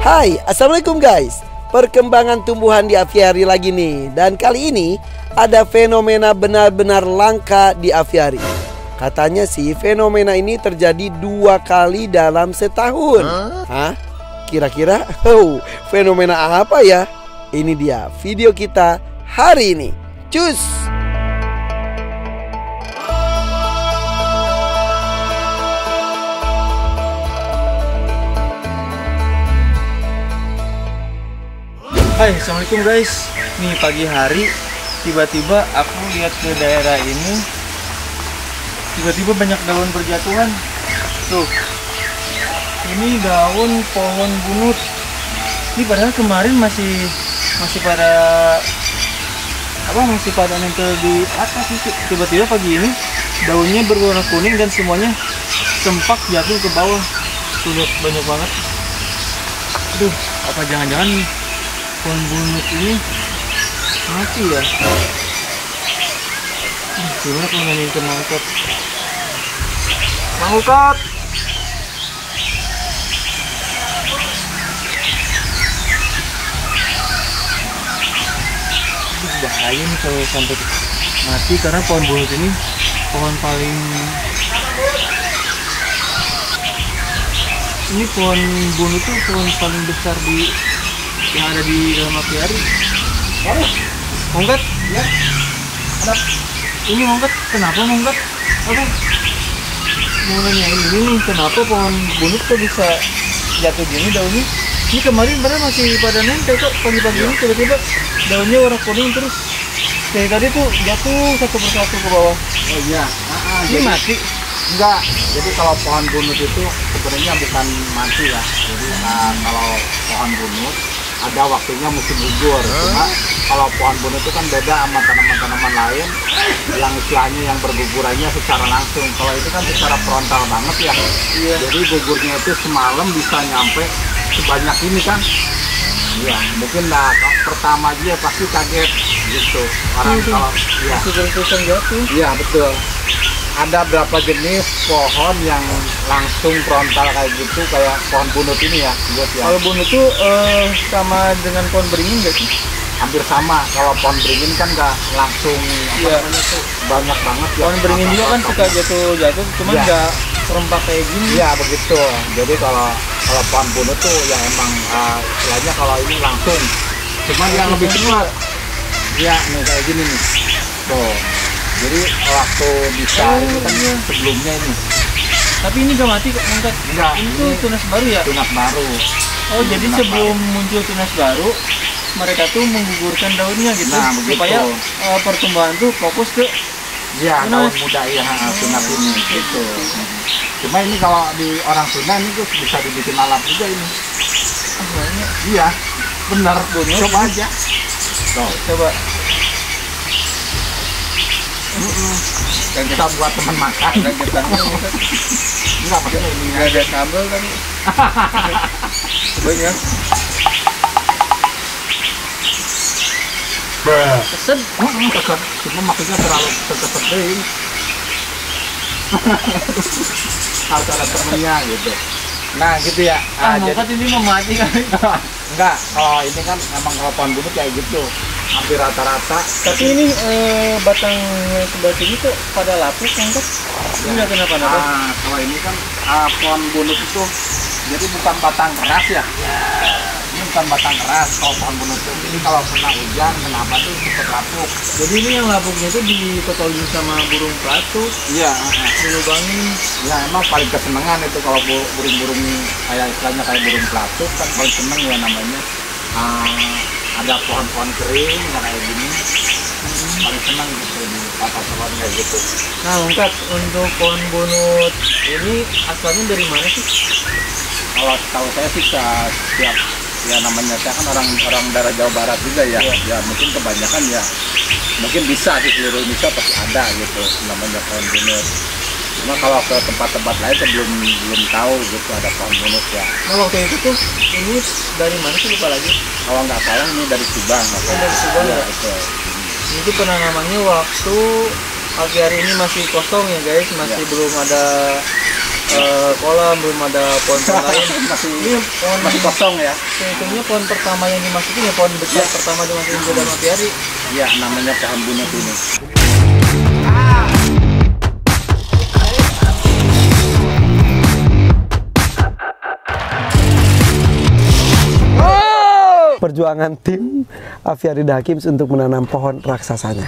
Hai, assalamualaikum guys. Perkembangan tumbuhan di aviari lagi nih. Dan kali ini ada fenomena benar-benar langka di aviari. Katanya sih fenomena ini terjadi 2 kali dalam setahun. Hah? Kira-kira fenomena apa ya? Ini dia video kita hari ini. Cus! Hai, assalamualaikum guys. Nih pagi hari tiba-tiba aku lihat ke daerah ini, tiba-tiba banyak daun berjatuhan. Tuh, ini daun pohon bunut. Ini padahal kemarin masih pada nempel di atas. Tiba-tiba pagi ini daunnya berwarna kuning dan semuanya sempak jatuh ke bawah. Tuh lihat, banyak banget. Aduh, apa jangan-jangan pohon bunut ini mati ya? Gimana kalau nanyain ke Mang Ukat? Mang Ukat! Bahaya nih kalau sampai mati, karena pohon bunut ini pohon paling... Ini pohon bunut tuh pohon paling besar yang ada di dalam apiari. Mongkat? Ya. Ada. Ini Mongkat, kenapa Mongkat? Apa? Mau nanyain ini nih, kenapa pohon bunut kok bisa jatuh gini daunnya? Ini kemarin padahal masih pada nempel kok, pagi-pagi ini tiba-tiba daunnya warna kuning terus dari tadi tuh jatuh satu persatu ke bawah. Oh iya. Ini mati? Enggak. Jadi kalau pohon bunut itu sebenarnya bukan mati ya. Jadi kalau pohon bunut ada waktunya musim gugur. Cuma kalau pohon bunut itu kan beda sama tanaman-tanaman lain yang istilahnya yang bergugurannya secara langsung. Kalau itu kan secara frontal banget ya. Iya. Jadi gugurnya itu semalam bisa nyampe sebanyak ini kan. Iya, mungkin pertama aja pasti kaget gitu. Orang kalau ya terus-terusan jatuh. Iya, betul. Ada berapa jenis pohon yang langsung frontal kayak gitu, kayak pohon bunut ini ya, buat ya. Kalau bunut tuh sama dengan pohon beringin nggak sih? Hampir sama. Kalau pohon beringin kan nggak langsung namanya tuh banyak banget ya. Pohon beringin juga kan suka jatuh, cuman nggak serempak kayak gini. Iya begitu. Jadi kalau pohon bunut tuh ya emang istilahnya kalau ini langsung. Cuman yang lebih cepat. Iya nih kayak gini nih. Tuh. Jadi waktu bisa ini kan sebelumnya ini. Tapi ini gak mati kok, Mongkat? Enggak. Ini tuh tunas baru ya? Tunas baru. Oh, jadi sebelum muncul tunas baru, mereka tuh menggugurkan daunnya gitu. Nah, supaya pertumbuhan tuh fokus ke daun muda ya, tunas ini gitu. Cuma ini kalau di orang Sunda ini tuh bisa dibikin alat juga ini. Iya, benar. Coba aja. Tuh, coba. Dan kita buat teman makan. Enggak pakai ini. Enggak ada sambal kan? Coba ya. Keset. Keset. Cuma maksudnya terlalu keset. Harus ada temennya gitu. Nah gitu ya. Mongkat ini mau mati kan? Enggak. Kalau ini kan memang kalau pohon bunut kayak gitu. Hampir rata-rata. Tapi ini batang sebelah sini tuh pada lapuk Mongkat. Ini nggak kenapa-napa. Kalau ini kan pohon bunut itu jadi bukan batang keras ya. Ini bukan batang keras kalau pohon bunut itu. Ini kalau kena hujan kenapa tuh cepat lapuk. Jadi ini yang lapuknya itu dikotolin sama burung pelatuk. Iya. Dilubangin. Ya emang paling kesenangan itu kalau burung-burung kayak istilahnya kayak burung pelatuk kan paling seneng ya namanya. Ada pohon-pohon kering kayak gini, paling senang gitu di patah pohon kayak gitu. Nah Mongkat, untuk pohon bunut ini asalnya dari mana sih? Kalau tahu saya sih setiap ya namanya saya kan orang daerah Jawa Barat juga ya. Ya mungkin kebanyakan ya mungkin bisa di seluruh Indonesia pasti ada gitu namanya pohon bunut. Cuma kalau ke tempat-tempat lain saya belum tahu gitu ada pohon bunut ya. Nah waktu itu tuh ini dari mana sih, lupa lagi? Kalau nggak salah ini dari Subang. Dari Subang ya? Betul. Itu penanamannya waktu aviari ini masih kosong ya guys, masih belum ada kolam, belum ada pohon-pohon lain. Ini pohon masih kosong ya. Hitungnya pohon pertama yang dimasukin ya, pohon besar pertama dimasukin ke dalam apiari. Iya, namanya pohon bunut ini. Perjuangan tim Aviari The Hakims untuk menanam pohon raksasanya.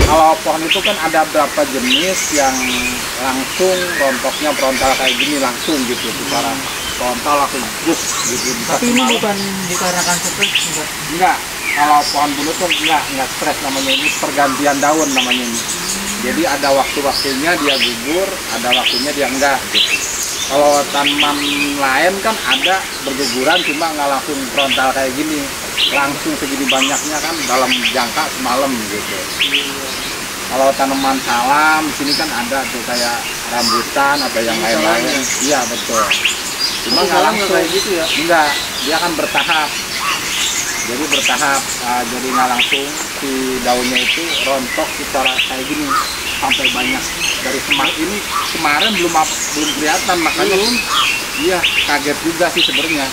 Kalau pohon itu kan ada beberapa jenis yang langsung rontoknya frontal kayak gini langsung gitu, secara frontal langsung bus gitu. Tapi ini bukan dikarenakan stres, enggak. Kalau pohon bunut tuh enggak stres namanya, ini pergantian daun namanya ini. Jadi ada waktu-waktunya dia gugur, ada waktunya dia enggak gitu. Kalau tanaman lain kan ada berguguran cuma nggak langsung frontal kayak gini, langsung segini banyaknya kan dalam jangka semalam gitu. Kalau tanaman salam sini kan ada tuh kayak rambutan atau yang lain-lain. Iya betul. Cuma nggak langsung kayak gitu ya? Enggak, dia kan bertahap. Jadi bertahap, jadi nggak langsung si daunnya itu rontok secara kayak gini sampai banyak. Dari kemarin belum kelihatan, makanya iya kaget juga sih sebenarnya.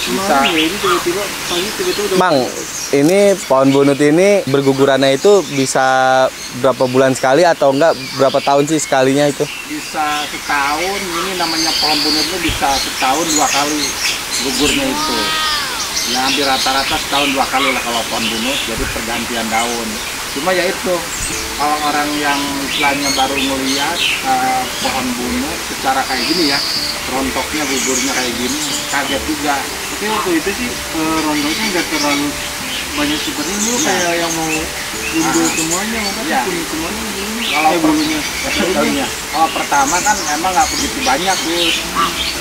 Bisa. Ini tiba-tiba udah. Mang, ini pohon bunut ini bergugurannya itu bisa berapa bulan sekali atau enggak berapa tahun sih sekalinya itu? Bisa setahun, ini namanya pohon bunut itu bisa setahun 2 kali gugurnya itu. Ya hampir rata-rata setahun 2 kali lah kalau pohon bunut, jadi pergantian daun. Cuma ya itu, kalau orang yang istilahnya baru melihat pohon bunut secara kayak gini ya, rontoknya gugurnya kayak gini, kaget juga. Tapi waktu itu sih rontoknya nggak terlalu banyak seperti ini, kayak yang mau gundul semuanya, makanya kuning semuanya. Kalau bulunya, kalau pertama kan emang nggak begitu banyak Gus.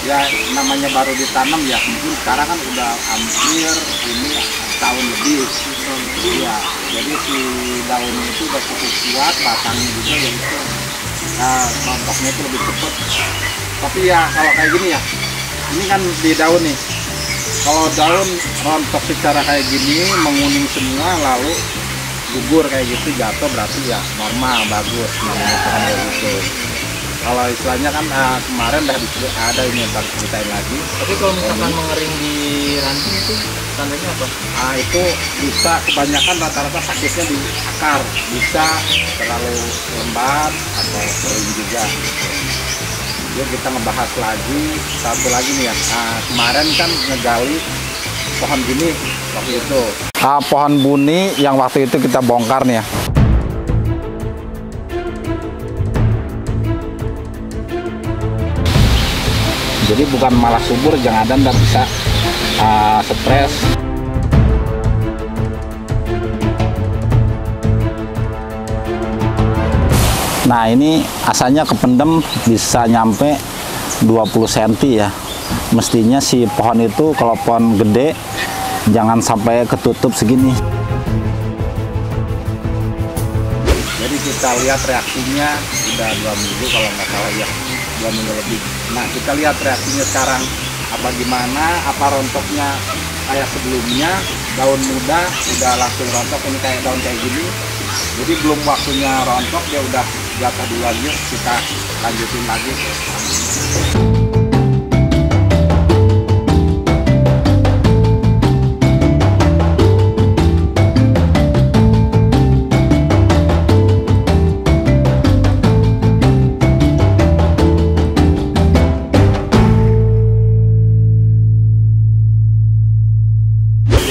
Ya namanya baru ditanam ya, mungkin sekarang kan udah hampir ini tahun lebih. Iya, jadi si daunnya itu udah cukup kuat, batangnya juga ya itu. Nah, rontoknya itu lebih cepat. Tapi ya kalau kayak gini ya, ini kan di daun nih. Kalau daun rontok secara kayak gini, menguning semua lalu gugur kayak gitu, jatuh berarti ya normal, bagus, namanya kayak gitu. Kalau istilahnya kan kemarin udah ada ini yang ceritain lagi. Tapi kalau misalkan mengering di ranting itu tandanya apa? Itu bisa kebanyakan rata-rata sakitnya di akar, bisa terlalu lembat atau kering juga. Jadi kita ngebahas lagi satu lagi nih ya. Kemarin kan ngegali pohon gini waktu itu. Pohon buni yang waktu itu kita bongkar nih ya. Jadi bukan malah subur, jangan ada nggak bisa stres. Nah ini asalnya kependem bisa nyampe 20 cm ya. Mestinya si pohon itu kalau pohon gede jangan sampai ketutup segini. Jadi kita lihat reaksinya udah 2 minggu kalau nggak salah ya, 2 minggu lebih. Nah kita lihat reaksinya sekarang apa gimana, apa rontoknya kayak sebelumnya, daun muda udah langsung rontok, ini kayak daun kayak gini. Jadi belum waktunya rontok dia udah jatuh duluan, yuk kita lanjutin lagi.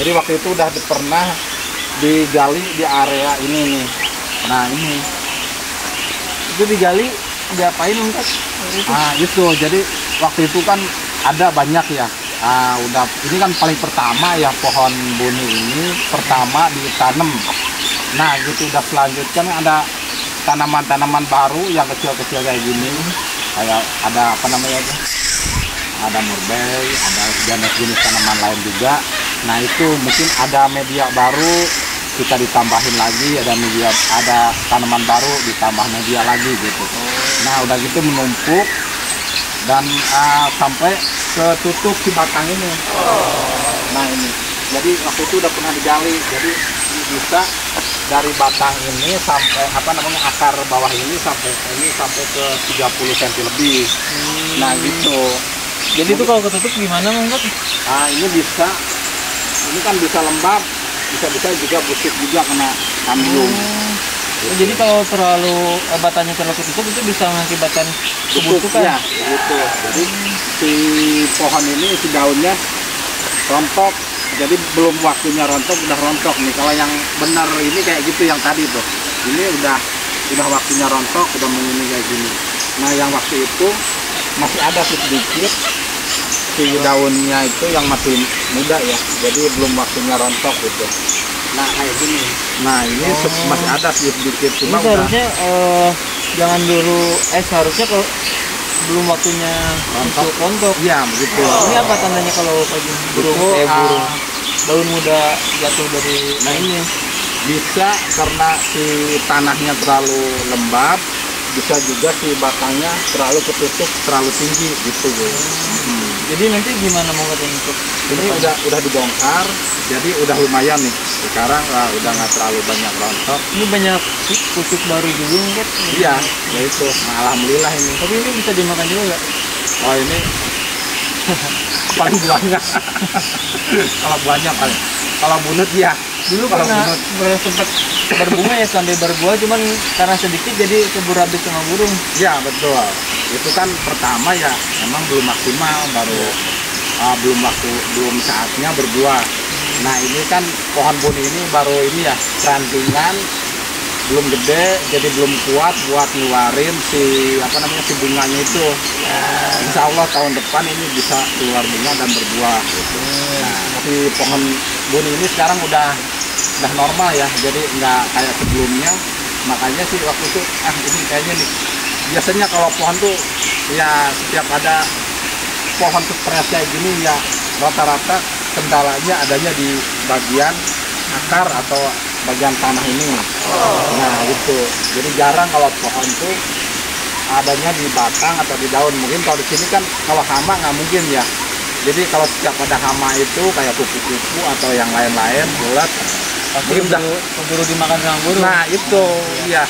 Jadi waktu itu udah pernah digali di area ini nih. Nah ini Itu digali diapain Ungkat? itu jadi waktu itu kan ada banyak ya. Udah ini kan paling pertama ya, pohon buni ini pertama ditanam. Nah gitu udah selanjutnya ada tanaman-tanaman baru yang kecil-kecil kayak gini. Kayak ada apa namanya itu? Ada murbei, ada jenis tanaman lain juga. Nah itu mungkin ada media baru, kita ditambahin lagi, ada tanaman baru ditambah media lagi gitu. Nah udah gitu menumpuk dan sampai ketutup si batang ini. Nah ini Jadi waktu itu udah pernah digali. Jadi bisa dari batang ini sampai akar bawah ini sampai ke 30 cm lebih. Nah gitu. Jadi itu kalau ketutup gimana Mang Gat? Nah ini bisa, ini kan bisa lembab, bisa juga busuk juga kena kambium. Jadi kalau batangnya terlalu ketutup itu bisa mengakibatkan kebusukan? Ya, gitu. Jadi si pohon ini, si daunnya rontok. Jadi belum waktunya rontok, udah rontok nih. Kalau yang benar ini kayak gitu yang tadi tuh. Ini udah waktunya rontok, udah begini kayak gini. Nah yang waktu itu masih ada sedikit si daunnya itu yang masih muda ya. Jadi belum waktunya rontok gitu. Nah kayak gini. Nah ini masih ada sedikit. Ini seharusnya jangan dulu, seharusnya kalau belum waktunya rontok. Iya begitu. Ini apa tandanya kalau pagi burung daun muda jatuh dari ini? Bisa karena si tanahnya terlalu lembab, bisa juga si batangnya terlalu ketutup, terlalu tinggi gitu Jadi nanti gimana Mang Gat untuk ini udah dibongkar, jadi udah lumayan nih. Sekarang udah nggak terlalu banyak rontok. Ini banyak pucuk baru juga Mang Gat? Iya, ya itu. Nah, alhamdulillah ini. Tapi ini bisa dimakan juga nggak? Oh ini paling banyak. Kalau banyak paling. Kalau bunut ya. Dulu pernah sempat berbunga ya sampai berbuah, cuman karena sedikit jadi keburu habis sama burung. Ya betul. Itu kan pertama ya memang belum maksimal, baru belum saatnya berbuah. Nah ini kan pohon buni ini baru ini ya rantingan, belum gede, jadi belum kuat buat ngeluarin si bunganya itu. Insya Allah tahun depan ini bisa keluar bunga dan berbuah gitu. Nah si pohon buni ini sekarang udah normal ya, jadi nggak kayak sebelumnya. Makanya sih waktu itu ini kayaknya nih, biasanya kalau pohon tuh ya setiap ada pohon stres kayak gini ya rata-rata kendalanya adanya di bagian akar atau bagian tanah ini. Nah itu jadi jarang kalau pohon tuh adanya di batang atau di daun. Mungkin kalau di sini kan kalau hama nggak mungkin ya. Jadi kalau setiap ada hama itu kayak kupu-kupu atau yang lain-lain bulat, pasti keburu dimakan sama burung. Nah itu ya,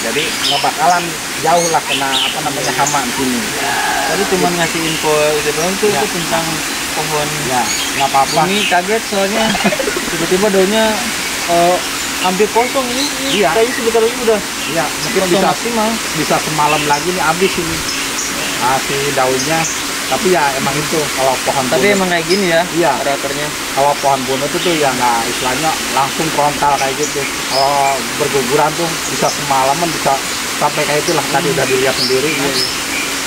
jadi nggak bakalan jauh lah kena hama di sini. Tadi cuma ngasih info itu doang tuh itu tentang pohon. Ya nggak apa-apa. Ini kaget soalnya tiba-tiba daunnya hampir kosong ini. Iya. Kayaknya sebentar lagi udah. Iya mungkin bisa semalam lagi nih habis ini. Si daunnya. Tapi ya emang itu kalau pohon bunut. Tapi emang kayak gini ya. Iya. Karakternya. Kalau pohon bunut itu ya nggak istilahnya langsung frontal kayak gitu. Kalau berguguran tuh bisa semalaman, bisa sampai kayak itulah tadi udah dilihat sendiri.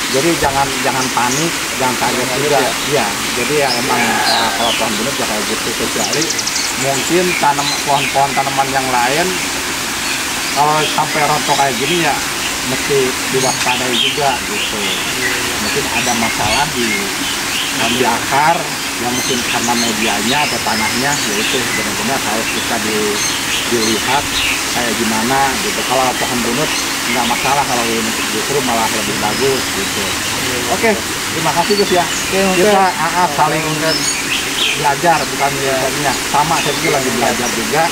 Jadi jangan panik, jangan kaget juga. Iya. Jadi ya emang kalau pohon bunut ya kayak gitu, kecuali mungkin pohon-pohon tanaman yang lain kalau sampai rontok kayak gini ya mesti diwaspadai juga gitu. Mungkin ada masalah di akar yang mungkin karena medianya atau tanahnya, yaitu benar-benar harus bisa dilihat kayak gimana gitu. Kalau pohon bunut nggak masalah, kalau ini justru malah lebih bagus gitu. Oke, terima kasih Gus ya. Kita saling belajar, bukan biasanya sama, saya juga lagi belajar juga.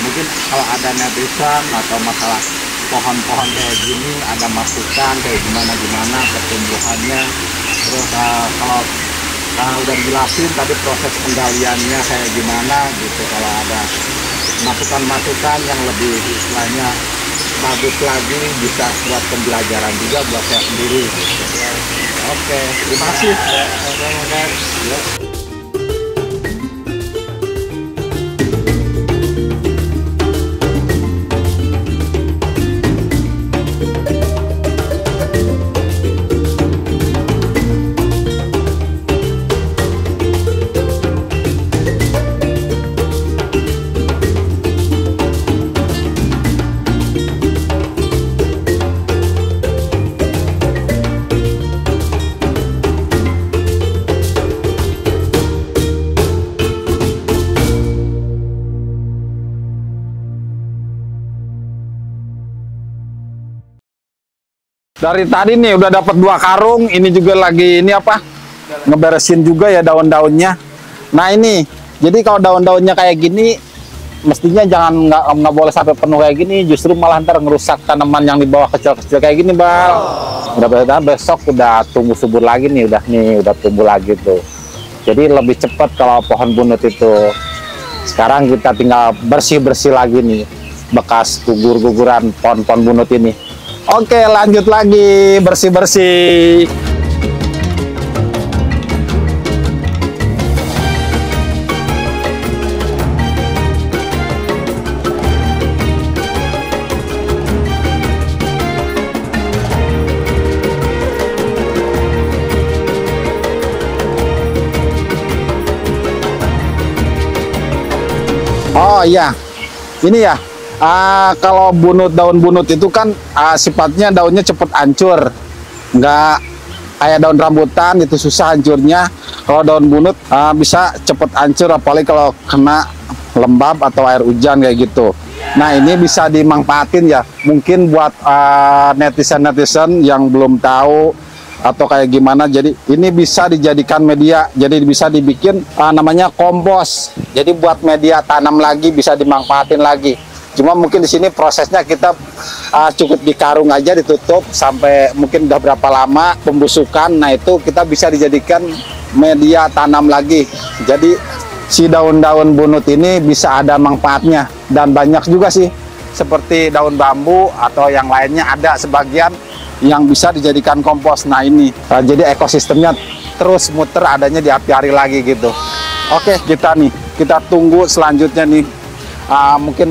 Mungkin kalau ada netizen atau masalah pohon-pohon kayak gini ada masukan kayak gimana pertumbuhannya, terus kalau udah jelasin tadi proses penggaliannya kayak gimana gitu, kalau ada masukan-masukan yang lebih istilahnya bagus lagi bisa buat pembelajaran juga buat saya sendiri gitu. Oke, terima kasih. Ya. Dari tadi nih udah dapat 2 karung, ini juga lagi ini ngeberesin juga ya daun-daunnya. Nah ini Jadi kalau daun-daunnya kayak gini, mestinya jangan nggak boleh sampai penuh kayak gini, justru malah ntar ngerusak tanaman yang di bawah kecil-kecil kayak gini, Bang. Mudah-mudahan besok udah tumbuh subur lagi nih, udah tumbuh lagi tuh. Jadi lebih cepat kalau pohon bunut itu. Sekarang kita tinggal bersih-bersih lagi nih bekas gugur-guguran pohon-pohon bunut ini. Oke, lanjut lagi bersih-bersih. Oh iya, ini ya. Kalau daun bunut itu kan sifatnya daunnya cepet hancur, nggak kayak daun rambutan itu susah hancurnya. Kalau daun bunut bisa cepet hancur, apalagi kalau kena lembab atau air hujan kayak gitu. Nah ini bisa dimanfaatin ya, mungkin buat netizen-netizen yang belum tahu atau kayak gimana. Jadi ini bisa dijadikan media, jadi bisa dibikin namanya kompos. Jadi buat media tanam lagi, bisa dimanfaatin lagi. Cuma mungkin di sini prosesnya kita cukup di karung aja, ditutup sampai mungkin udah berapa lama pembusukan. Nah itu kita bisa dijadikan media tanam lagi. Jadi si daun-daun bunut ini bisa ada manfaatnya, dan banyak juga sih, seperti daun bambu atau yang lainnya ada sebagian yang bisa dijadikan kompos. Nah ini jadi ekosistemnya terus muter adanya di apiari lagi gitu. Oke, kita tunggu selanjutnya nih. Mungkin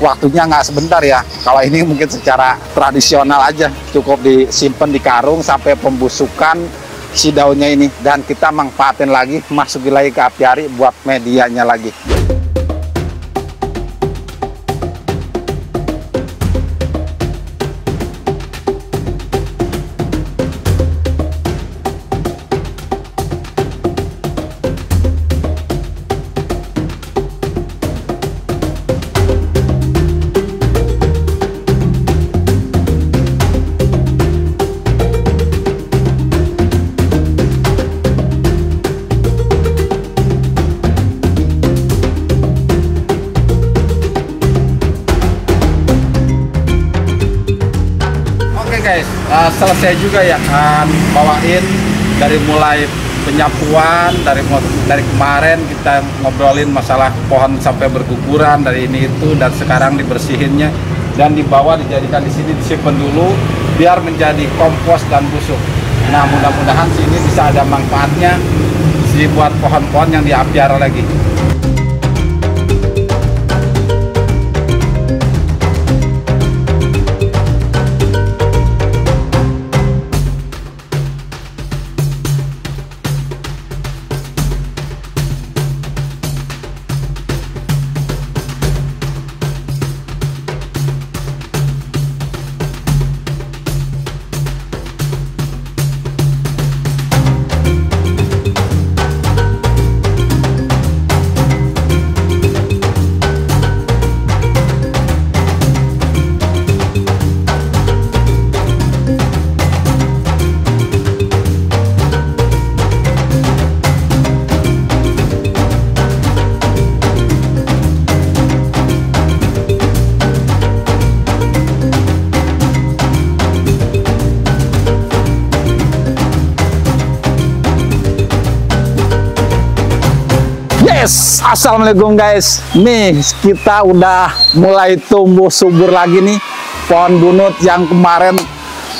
waktunya nggak sebentar ya. Kalau ini mungkin secara tradisional aja, cukup disimpan di karung sampai pembusukan si daunnya ini, dan kita manfaatin lagi, masukin lagi ke apiari buat medianya lagi. Guys, selesai juga ya bawain dari mulai penyapuan dari kemarin kita ngobrolin masalah pohon sampai berguguran dari ini itu, dan sekarang dibersihinnya dan dibawa dijadikan di sini, disimpan dulu biar menjadi kompos dan busuk. Nah mudah-mudahan sini bisa ada manfaatnya sih buat pohon-pohon yang diapiara lagi. Yes, assalamualaikum guys. Nih kita udah mulai tumbuh subur lagi nih pohon bunut yang kemarin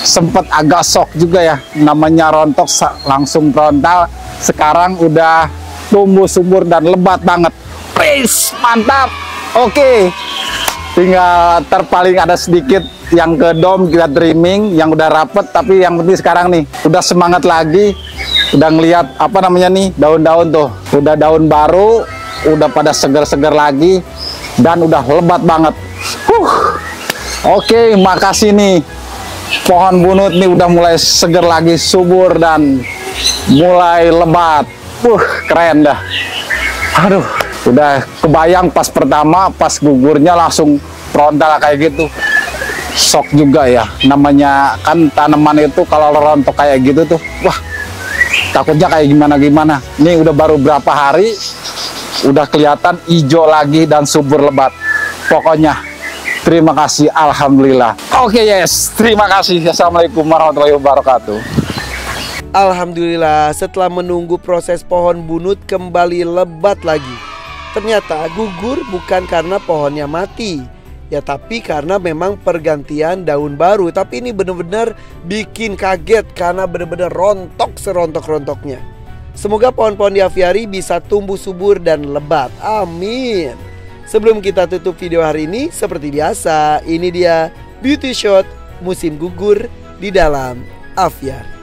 sempet agak shock juga ya, namanya rontok langsung frontal. Sekarang udah tumbuh subur dan lebat banget. Wis, mantap. Oke, tinggal terpaling ada sedikit yang ke dom kita trimming, yang udah rapet. Tapi yang penting sekarang nih udah semangat lagi. Udah ngelihat apa namanya nih, daun-daun tuh udah daun baru, udah pada seger-seger lagi dan udah lebat banget. Oke, makasih nih pohon bunut nih udah mulai seger lagi, subur dan mulai lebat. Keren dah. Aduh, udah kebayang pas pertama pas gugurnya langsung frontal kayak gitu. Shock juga ya, namanya kan tanaman itu kalau rontok kayak gitu tuh, wah takutnya kayak gimana-gimana. Ini udah baru berapa hari udah kelihatan hijau lagi dan subur lebat. Pokoknya terima kasih, alhamdulillah. Oke, yes, terima kasih. Assalamualaikum warahmatullahi wabarakatuh. Alhamdulillah, setelah menunggu proses pohon bunut kembali lebat lagi. Ternyata gugur bukan karena pohonnya mati, ya tapi karena memang pergantian daun baru. Tapi ini benar-benar bikin kaget karena benar-benar rontok serontok-rontoknya. Semoga pohon-pohon di aviari bisa tumbuh subur dan lebat. Amin. Sebelum kita tutup video hari ini, seperti biasa, ini dia beauty shot musim gugur di dalam aviari.